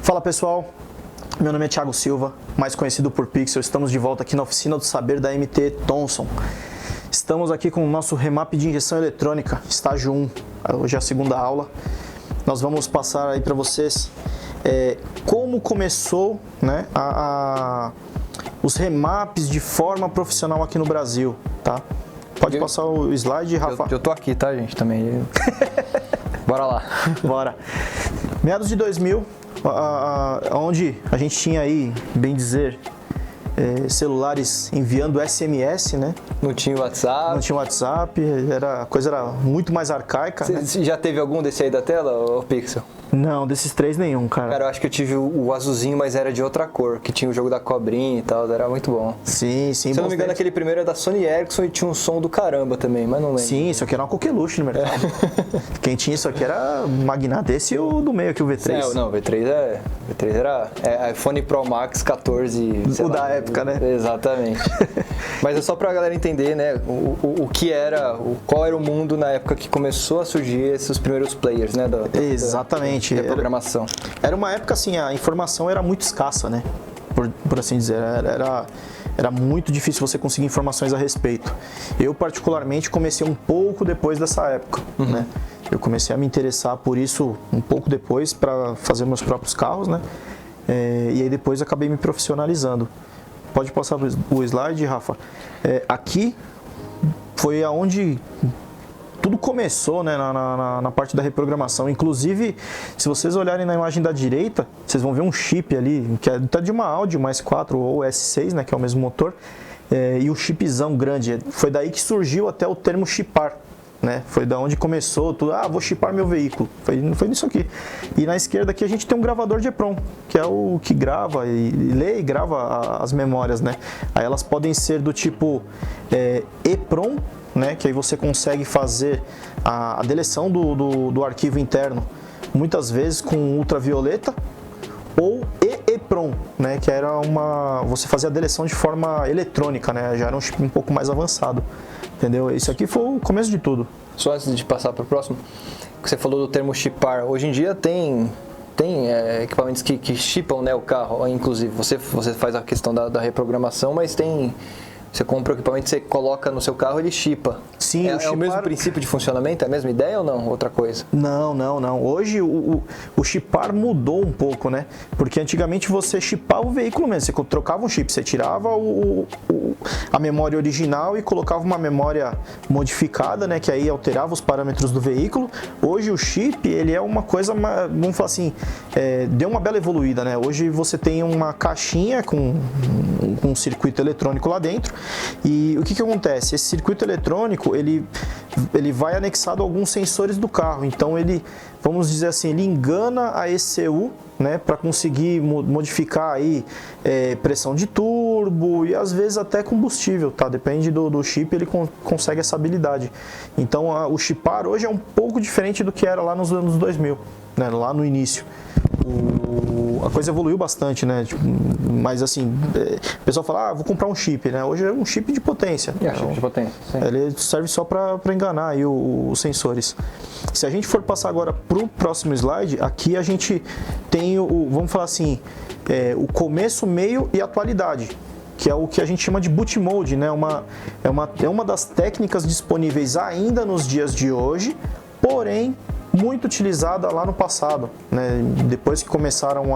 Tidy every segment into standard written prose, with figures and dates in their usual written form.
Fala pessoal, meu nome é Thiago Silva, mais conhecido por Pixel. Estamos de volta aqui na Oficina do Saber da MT Thomson. Estamos aqui com o nosso remap de injeção eletrônica, estágio 1. Hoje é a segunda aula. Nós vamos passar aí para vocês como começou, né, os remaps de forma profissional aqui no Brasil, tá? Pode passar o slide, Rafa. Eu tô aqui, tá, gente, também. Bora lá. Bora. Meados de 2000, onde a gente tinha aí, bem dizer, celulares enviando SMS, né? Não tinha WhatsApp. Não tinha WhatsApp, a coisa era muito mais arcaica. Você já teve algum desse aí da tela, ô Pixel? Não, desses três nenhum, cara. Cara, eu acho que eu tive o azulzinho, mas era de outra cor, que tinha o jogo da cobrinha e tal, era muito bom. Sim, sim. Se eu não me engano, aquele primeiro é da Sony Ericsson e tinha um som do caramba também, mas não lembro. Sim, isso aqui era uma coqueluche no mercado. Quem tinha isso aqui era Magnata, esse e o do meio aqui, o V3. Não, o V3 era iPhone Pro Max 14. O da época, né? Exatamente. Mas é só pra galera entender, né, o que era, qual era o mundo na época que começou a surgir esses primeiros players, né? Exatamente. Da programação. Era uma época assim, a informação era muito escassa, né? Por assim dizer, era muito difícil você conseguir informações a respeito. Eu particularmente comecei um pouco depois dessa época, né? Eu comecei a me interessar por isso um pouco depois para fazer meus próprios carros, né? E aí depois acabei me profissionalizando. Pode passar o slide, Rafa. Aqui foi aonde tudo começou, né, na parte da reprogramação. Inclusive, se vocês olharem na imagem da direita, vocês vão ver um chip ali, que é de uma Audi mais 4 ou S6, né, que é o mesmo motor, e o chipzão grande. Foi daí que surgiu até o termo chipar, né? Foi da onde começou tudo. Vou chipar meu veículo. Foi nisso aqui. E na esquerda aqui a gente tem um gravador de EPROM, que é o que grava e lê e grava as memórias, né? Aí elas podem ser do tipo EPROM, né, que aí você consegue fazer a deleção do arquivo interno, muitas vezes com ultravioleta, ou EEPROM, né, que era você fazia a deleção de forma eletrônica, né, já era um chip um pouco mais avançado, entendeu? Isso aqui foi o começo de tudo. Só antes de passar para o próximo, que você falou do termo chipar, hoje em dia tem equipamentos que chipam, né, o carro, inclusive você faz a questão da reprogramação, mas você compra o equipamento, você coloca no seu carro, ele chipa. Sim, é o mesmo princípio de funcionamento? É a mesma ideia ou não? Outra coisa? Não. Hoje o chipar mudou um pouco, né? Porque antigamente você chipava o veículo mesmo. Você trocava um chip, você tirava a memória original e colocava uma memória modificada, né? Que aí alterava os parâmetros do veículo. Hoje o chip, ele é uma coisa, vamos falar assim, deu uma bela evoluída, né? Hoje você tem uma caixinha com um circuito eletrônico lá dentro. E o que acontece? Esse circuito eletrônico, ele vai anexado a alguns sensores do carro. Então ele, vamos dizer assim, ele engana a ECU, né, para conseguir modificar aí pressão de turbo e às vezes até combustível, tá? Depende do chip, ele consegue essa habilidade. Então o chipar hoje é um pouco diferente do que era lá nos anos 2000, né, lá no início. A coisa evoluiu bastante, né? Mas assim, o pessoal fala, vou comprar um chip, né? Hoje é um chip de potência. Chip de potência, sim. Ele serve só para enganar aí os sensores. Se a gente for passar agora para o próximo slide, aqui a gente tem vamos falar assim, o começo, meio e atualidade, que é o que a gente chama de boot mode, né? É uma das técnicas disponíveis ainda nos dias de hoje, porém muito utilizada lá no passado, né? Depois que começaram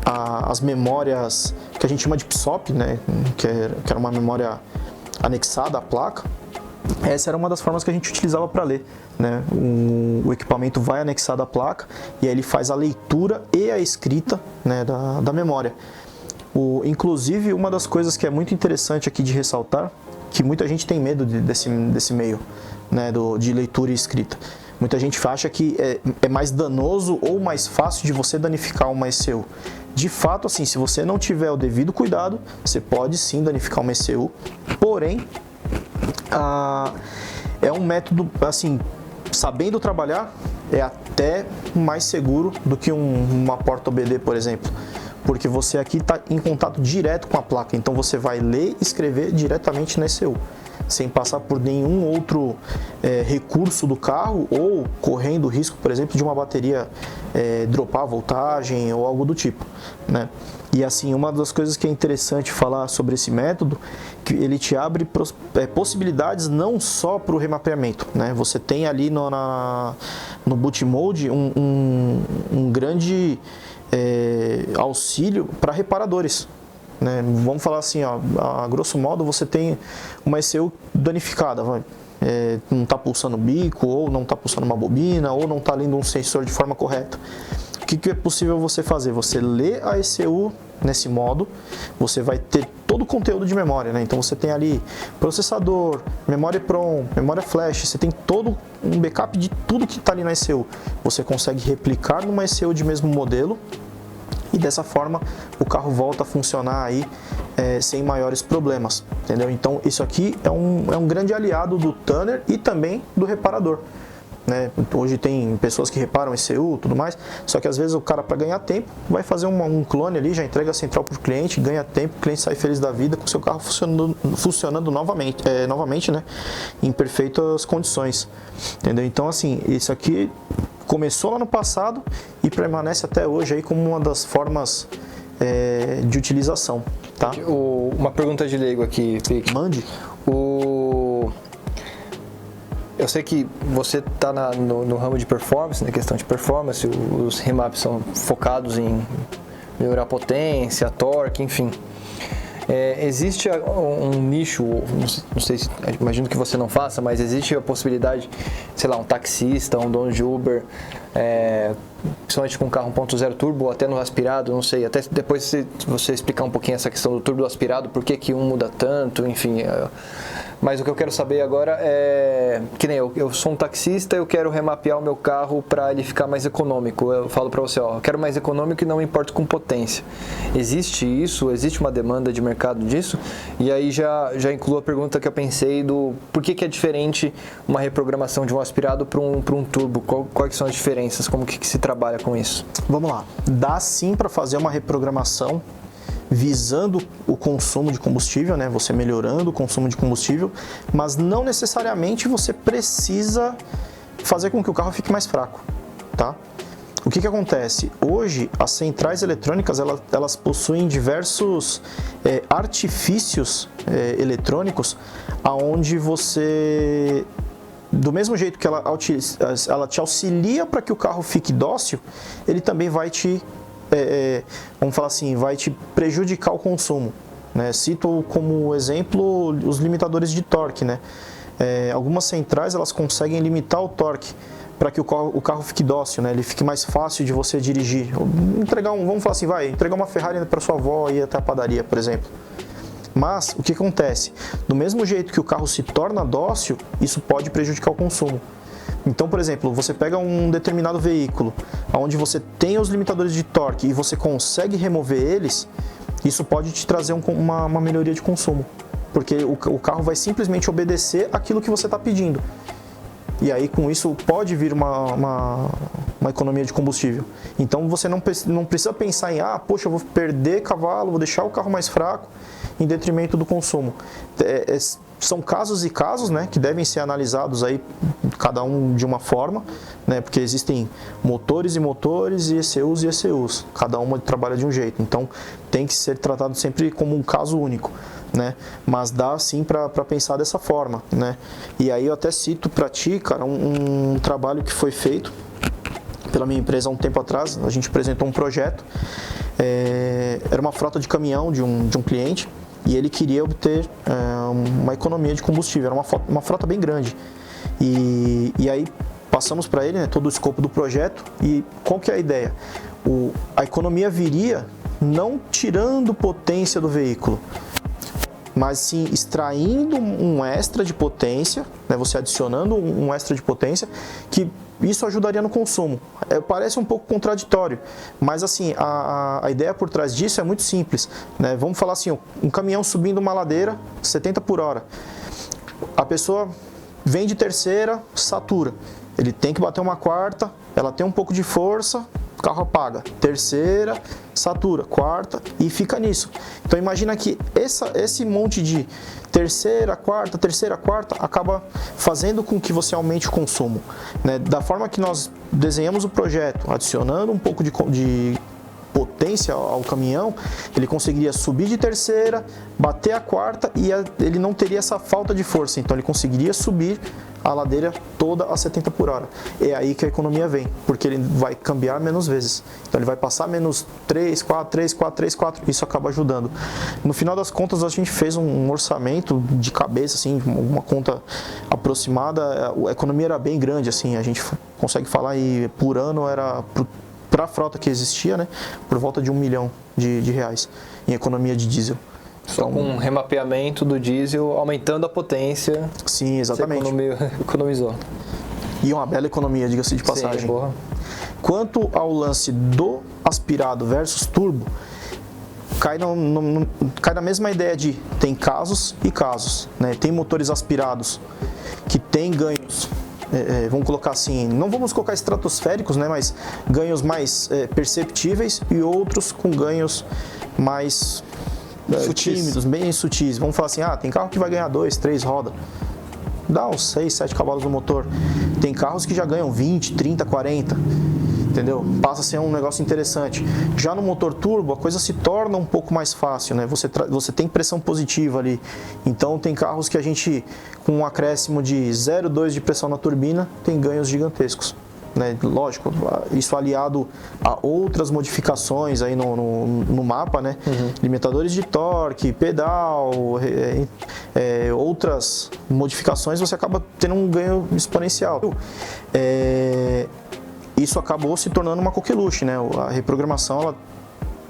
as memórias que a gente chama de PSOP, né? Que era uma memória anexada à placa. Essa era uma das formas que a gente utilizava para ler, né? O equipamento vai anexado à placa e aí ele faz a leitura e a escrita, né, da memória. Inclusive, uma das coisas que é muito interessante aqui de ressaltar, que muita gente tem medo desse meio, né, de leitura e escrita. Muita gente acha que é mais danoso ou mais fácil de você danificar uma ECU. De fato, assim, se você não tiver o devido cuidado, você pode sim danificar uma ECU, porém, é um método, assim, sabendo trabalhar, é até mais seguro do que uma porta OBD, por exemplo. Porque você aqui está em contato direto com a placa, então você vai ler e escrever diretamente na ECU, sem passar por nenhum outro recurso do carro ou correndo o risco, por exemplo, de uma bateria dropar a voltagem ou algo do tipo, né? E assim, uma das coisas que é interessante falar sobre esse método, que ele te abre possibilidades não só para o remapeamento, né? Você tem ali no boot mode um grande auxílio para reparadores, né? Vamos falar assim, ó, a grosso modo você tem uma ECU danificada, não está pulsando o bico, ou não está pulsando uma bobina, ou não está lendo um sensor de forma correta. O que é possível você fazer? Você lê a ECU nesse modo, você vai ter todo o conteúdo de memória, né? Então você tem ali processador, memória EPROM, memória flash, você tem todo um backup de tudo que está ali na ECU. Você consegue replicar numa ECU de mesmo modelo e dessa forma o carro volta a funcionar aí sem maiores problemas, entendeu? Então isso aqui é um grande aliado do tuner e também do reparador, né? Hoje tem pessoas que reparam ECU e tudo mais, só que às vezes o cara, para ganhar tempo, vai fazer um clone ali, já entrega a central para o cliente, ganha tempo, o cliente sai feliz da vida com o seu carro funcionando novamente, né? Em perfeitas condições, entendeu? Então assim, isso aqui começou lá no passado e permanece até hoje aí como uma das formas de utilização, tá? Uma pergunta de leigo aqui, Fique. Mande. Eu sei que você está no ramo de performance, na questão de performance, os remaps são focados em melhorar a potência, torque, enfim. Existe um nicho, não sei, imagino que você não faça, mas existe a possibilidade, sei lá, um taxista, um dono de Uber, principalmente com um carro 1.0 turbo ou até no aspirado, não sei, até depois se você explicar um pouquinho essa questão do turbo e do aspirado, por que um muda tanto, enfim. Mas o que eu quero saber agora é, que nem eu sou um taxista, eu quero remapear o meu carro para ele ficar mais econômico. Eu falo para você, eu quero mais econômico e não me importo com potência. Existe isso? Existe uma demanda de mercado disso? E aí já incluo a pergunta que eu pensei do por que é diferente uma reprogramação de um aspirado para um turbo? Quais são as diferenças? Como que se trabalha com isso? Vamos lá. Dá sim para fazer uma reprogramação visando o consumo de combustível, né? Você melhorando o consumo de combustível, mas não necessariamente você precisa fazer com que o carro fique mais fraco, tá? O que acontece? Hoje, as centrais eletrônicas, elas possuem diversos artifícios eletrônicos, aonde você, do mesmo jeito que ela te auxilia para que o carro fique dócil, ele também vai te vamos falar assim, vai te prejudicar o consumo, né? Cito como exemplo os limitadores de torque, né? Algumas centrais elas conseguem limitar o torque para que o carro fique dócil, né? Ele fique mais fácil de você dirigir. Vamos falar assim, entregar uma Ferrari para sua avó e ir até a padaria, por exemplo. Mas o que acontece? Do mesmo jeito que o carro se torna dócil, isso pode prejudicar o consumo. Então, por exemplo, você pega um determinado veículo, onde você tem os limitadores de torque e você consegue remover eles, isso pode te trazer uma melhoria de consumo, porque o carro vai simplesmente obedecer aquilo que você está pedindo. E aí, com isso, pode vir uma economia de combustível. Então, você não precisa pensar em, poxa, eu vou perder cavalo, vou deixar o carro mais fraco, em detrimento do consumo. São casos e casos, né, que devem ser analisados aí, cada um de uma forma, né, porque existem motores e motores e ECUs e ECUs, cada uma trabalha de um jeito, então tem que ser tratado sempre como um caso único, né, mas dá sim para pensar dessa forma, né. E aí eu até cito para ti, cara, um trabalho que foi feito pela minha empresa há um tempo atrás. A gente apresentou um projeto, era uma frota de caminhão de um cliente, e ele queria obter uma economia de combustível, era uma frota bem grande. E aí passamos para ele, né, todo o escopo do projeto, e qual que é a ideia? A economia viria não tirando potência do veículo, mas sim extraindo um extra de potência, né, você adicionando um extra de potência, que isso ajudaria no consumo. Parece um pouco contraditório, mas assim, a ideia por trás disso é muito simples, né? Vamos falar assim, um caminhão subindo uma ladeira, 70 por hora. A pessoa vem de terceira, satura. Ele tem que bater uma quarta, ela tem um pouco de força, o carro apaga. Terceira, satura. Quarta, e fica nisso. Então imagina que esse monte de terceira, quarta, acaba fazendo com que você aumente o consumo, né? Da forma que nós desenhamos o projeto, adicionando um pouco de potência ao caminhão, ele conseguiria subir de terceira, bater a quarta e ele não teria essa falta de força. Então ele conseguiria subir a ladeira toda a 70 por hora. É aí que a economia vem, porque ele vai cambiar menos vezes. Então ele vai passar menos 3, 4, 3, 4, 3, 4. Isso acaba ajudando. No final das contas, a gente fez um orçamento de cabeça, assim, uma conta aproximada. A economia era bem grande, assim, a gente consegue falar, e por ano era, para a frota que existia, né, por volta de R$1 milhão de reais em economia de diesel. Só com um remapeamento do diesel, aumentando a potência. Sim, exatamente. Você economizou. E uma bela economia, diga-se de passagem. Sim, porra. Quanto ao lance do aspirado versus turbo, cai na mesma ideia de tem casos e casos, né? Tem motores aspirados que tem ganhos, vamos colocar assim, não vamos colocar estratosféricos, né? Mas ganhos mais perceptíveis, e outros com ganhos mais tímidos, bem sutis. Vamos falar assim, tem carro que vai ganhar 2, 3 rodas, dá uns 6, 7 cavalos no motor. Tem carros que já ganham 20, 30, 40, entendeu? Passa a ser um negócio interessante. Já no motor turbo, a coisa se torna um pouco mais fácil, né? Você tem pressão positiva ali. Então tem carros que a gente, com um acréscimo de 0,2 de pressão na turbina, tem ganhos gigantescos, né? Lógico, isso aliado a outras modificações aí no mapa, né? Limitadores de torque, pedal, outras modificações, você acaba tendo um ganho exponencial. Isso acabou se tornando uma coqueluche, né? A reprogramação, ela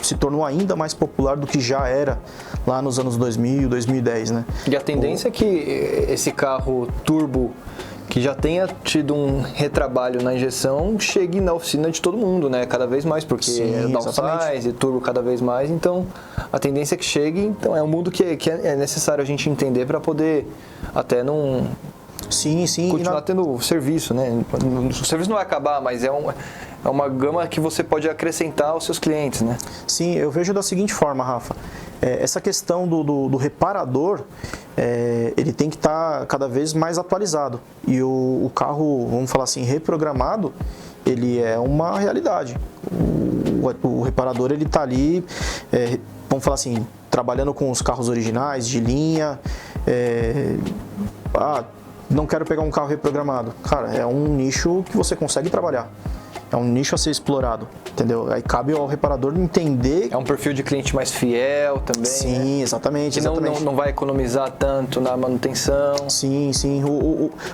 se tornou ainda mais popular do que já era lá nos anos 2000, 2010, né? E a tendência é que esse carro turbo, que já tenha tido um retrabalho na injeção, chegue na oficina de todo mundo, né? Cada vez mais, porque Sim, downsize e turbo cada vez mais, então a tendência é que chegue. Então é um mundo que é necessário a gente entender para poder até não... Sim. continuar tendo serviço, né? O serviço não vai acabar, mas é uma gama que você pode acrescentar aos seus clientes, né? Sim, eu vejo da seguinte forma, Rafa. Essa questão do reparador, ele tem que estar cada vez mais atualizado. E o carro, vamos falar assim, reprogramado, ele é uma realidade. O reparador, ele está ali, vamos falar assim, trabalhando com os carros originais, de linha. Não quero pegar um carro reprogramado. Cara, é um nicho que você consegue trabalhar. É um nicho a ser explorado, entendeu? Aí cabe ao reparador entender... É um perfil de cliente mais fiel também, Sim, né? Exatamente. Que não vai economizar tanto na manutenção. Sim.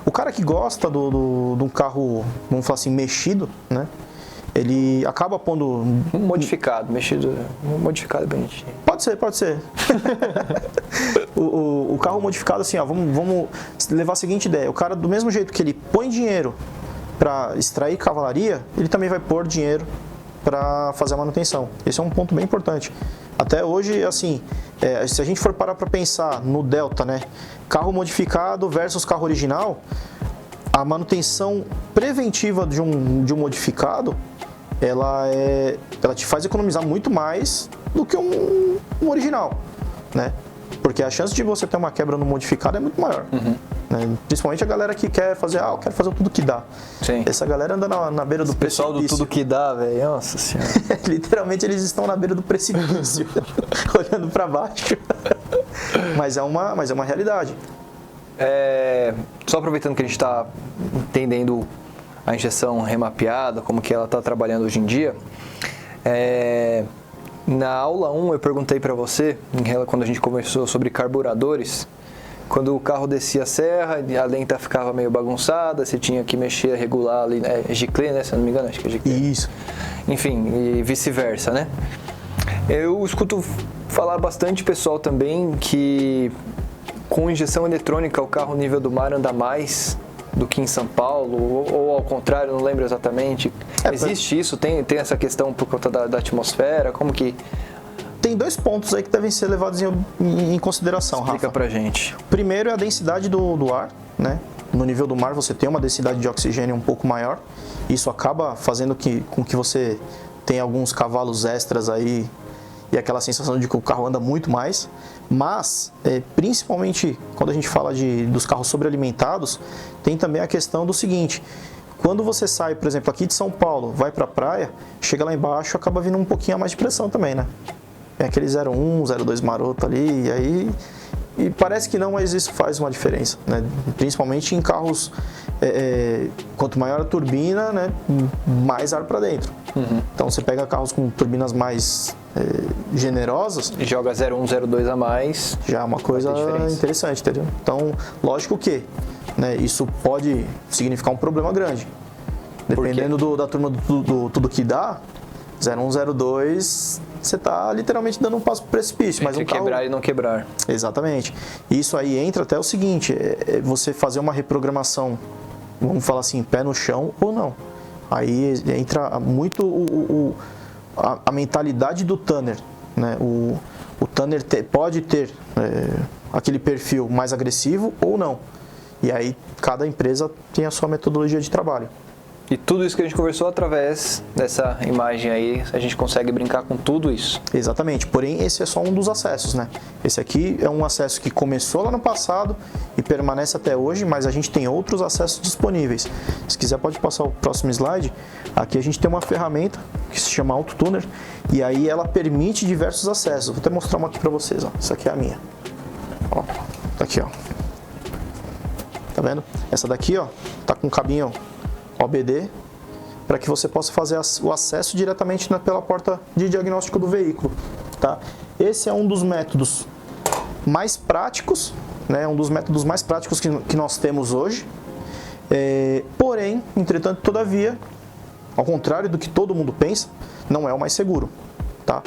O cara que gosta de um carro, vamos falar assim, mexido, né? Ele acaba pondo... Modificado é bonitinho. Pode ser. o carro modificado, assim, vamos levar a seguinte ideia. O cara, do mesmo jeito que ele põe dinheiro para extrair cavalaria, ele também vai pôr dinheiro para fazer a manutenção. Esse é um ponto bem importante. Até hoje, assim, se a gente for parar para pensar no Delta, né? Carro modificado versus carro original, a manutenção preventiva de um modificado, ela te faz economizar muito mais do que um original, né? Porque a chance de você ter uma quebra no modificado é muito maior. Né? Principalmente a galera que quer fazer, eu quero fazer tudo que dá. Sim. Essa galera anda na beira do precipício. O pessoal do tudo que dá, velho, nossa senhora. Literalmente eles estão na beira do precipício, olhando para baixo. Mas é uma realidade. Só aproveitando que a gente está entendendo a injeção remapeada, como que ela está trabalhando hoje em dia, na aula 1 eu perguntei para você, quando a gente conversou sobre carburadores, quando o carro descia a serra, a lenta ficava meio bagunçada, você tinha que mexer, regular ali, Giclée, né, se eu não me engano, acho que é Giclée. Isso. Enfim, e vice-versa, né? Eu escuto falar bastante pessoal também que com injeção eletrônica o carro nível do mar anda mais do que em São Paulo, ou ao contrário, não lembro exatamente. Existe isso? Tem essa questão por conta da atmosfera? Como que... Tem dois pontos aí que devem ser levados em consideração, Explica Rafa. pra gente. Primeiro é a densidade do ar, né? no nível do mar você tem uma densidade de oxigênio um pouco maior. Isso acaba fazendo com que você tenha alguns cavalos extras aí e aquela sensação de que o carro anda muito mais. Mas, principalmente quando a gente fala dos carros sobrealimentados, tem também a questão do seguinte: quando você sai, por exemplo, aqui de São Paulo, vai para a praia, chega lá embaixo, acaba vindo um pouquinho a mais de pressão também, né? É aquele 0,1, 0,2 maroto ali, e aí... E parece que não, mas isso faz uma diferença, né? Principalmente em carros, quanto maior a turbina, né, mais ar para dentro. Uhum. Então você pega carros com turbinas mais generosas... E joga 0,1, 0,2 a mais... Já é uma coisa interessante, entendeu? Então, lógico que, né, isso pode significar um problema grande. Dependendo da turma do tudo que dá, 0,1, 0,2... você está literalmente dando um passo para o precipício. Mas Entre quebrar e não quebrar. Exatamente. Isso aí entra até o seguinte, você fazer uma reprogramação, vamos falar assim, pé no chão ou não. Aí entra muito a mentalidade do Tanner, né? O Tanner pode ter aquele perfil mais agressivo ou não. E aí cada empresa tem a sua metodologia de trabalho. E tudo isso que a gente conversou através dessa imagem aí, a gente consegue brincar com tudo isso. Exatamente, porém esse é só um dos acessos, né? Esse aqui é um acesso que começou lá no passado e permanece até hoje, mas a gente tem outros acessos disponíveis. Se quiser pode passar o próximo slide. Aqui a gente tem uma ferramenta que se chama AutoTuner e aí ela permite diversos acessos. Vou até mostrar uma aqui para vocês, ó. Essa aqui é a minha. Ó, tá aqui, ó. Tá vendo? Essa daqui, ó, tá com um cabinho OBD, para que você possa fazer o acesso diretamente pela porta de diagnóstico do veículo, tá? Esse é um dos métodos mais práticos, né? Um dos métodos mais práticos que nós temos hoje. Porém, entretanto, todavia, ao contrário do que todo mundo pensa, não é o mais seguro, tá?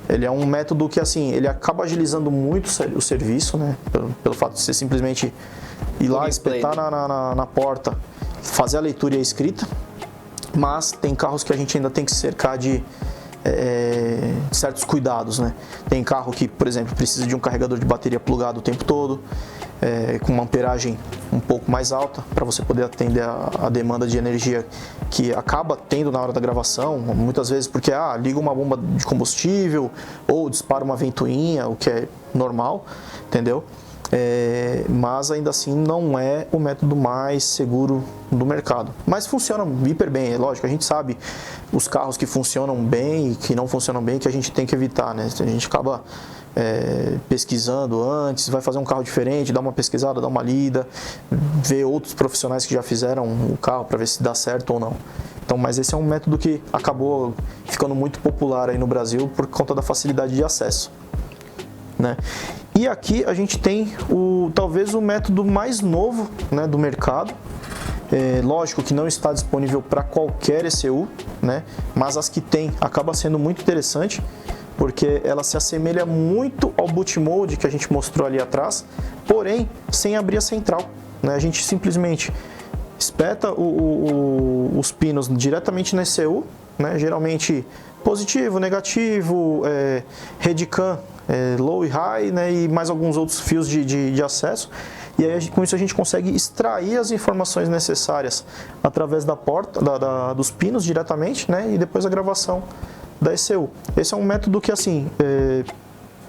Ele é um método que, assim, ele acaba agilizando muito o serviço, né? Pelo fato de você simplesmente ir lá, espetar na porta, fazer a leitura e a escrita, mas tem carros que a gente ainda tem que cercar de certos cuidados, né? Tem carro que, por exemplo, precisa de um carregador de bateria plugado o tempo todo, com uma amperagem um pouco mais alta, para você poder atender a demanda de energia que acaba tendo na hora da gravação, muitas vezes porque liga uma bomba de combustível ou dispara uma ventoinha, o que é normal, entendeu? Mas ainda assim não é o método mais seguro do mercado. Mas funciona hiper bem, é lógico, a gente sabe os carros que funcionam bem e que não funcionam bem, que a gente tem que evitar, né? A gente acaba pesquisando antes, vai fazer um carro diferente, dá uma pesquisada, dá uma lida, ver outros profissionais que já fizeram o carro para ver se dá certo ou não. Então, mas esse é um método que acabou ficando muito popular aí no Brasil por conta da facilidade de acesso, né? E aqui a gente tem talvez o método mais novo, né, do mercado. Lógico que não está disponível para qualquer ECU, né, mas as que tem acaba sendo muito interessante, porque ela se assemelha muito ao boot mode que a gente mostrou ali atrás, porém sem abrir a central, né? A gente simplesmente espeta os pinos diretamente na ECU, né, geralmente positivo, negativo, Redcam, low e high, né, e mais alguns outros fios de acesso. E aí, com isso a gente consegue extrair as informações necessárias através da porta, dos pinos diretamente, né, e depois a gravação da ECU. Esse é um método que, assim,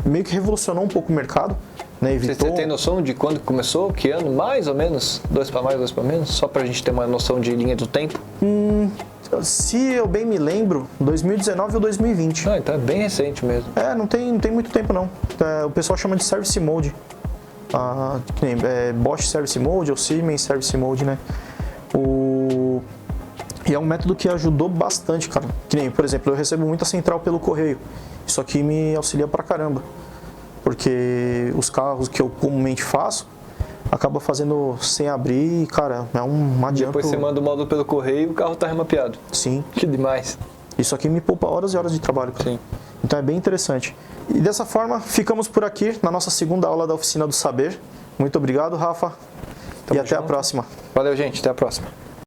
meio que revolucionou um pouco o mercado, né, evitou... Você tem noção de quando começou? Que ano? Mais ou menos? 2 para mais, 2 para menos? Só para a gente ter uma noção de linha do tempo? Se eu bem me lembro, 2019 ou 2020. Então é bem recente mesmo. Não tem muito tempo não. O pessoal chama de Service Mode. Bosch Service Mode ou Siemens Service Mode, né? E é um método que ajudou bastante, cara. Que nem, por exemplo, eu recebo muita central pelo correio. Isso aqui me auxilia pra caramba. Porque os carros que eu comumente faço, acaba fazendo sem abrir e, cara, é um adianto. Depois você manda o módulo pelo correio e o carro tá remapeado. Sim. Que demais. Isso aqui me poupa horas e horas de trabalho, cara. Sim. Então é bem interessante. E dessa forma, ficamos por aqui na nossa segunda aula da Oficina do Saber. Muito obrigado, Rafa. E até a próxima. Valeu, gente. Até a próxima.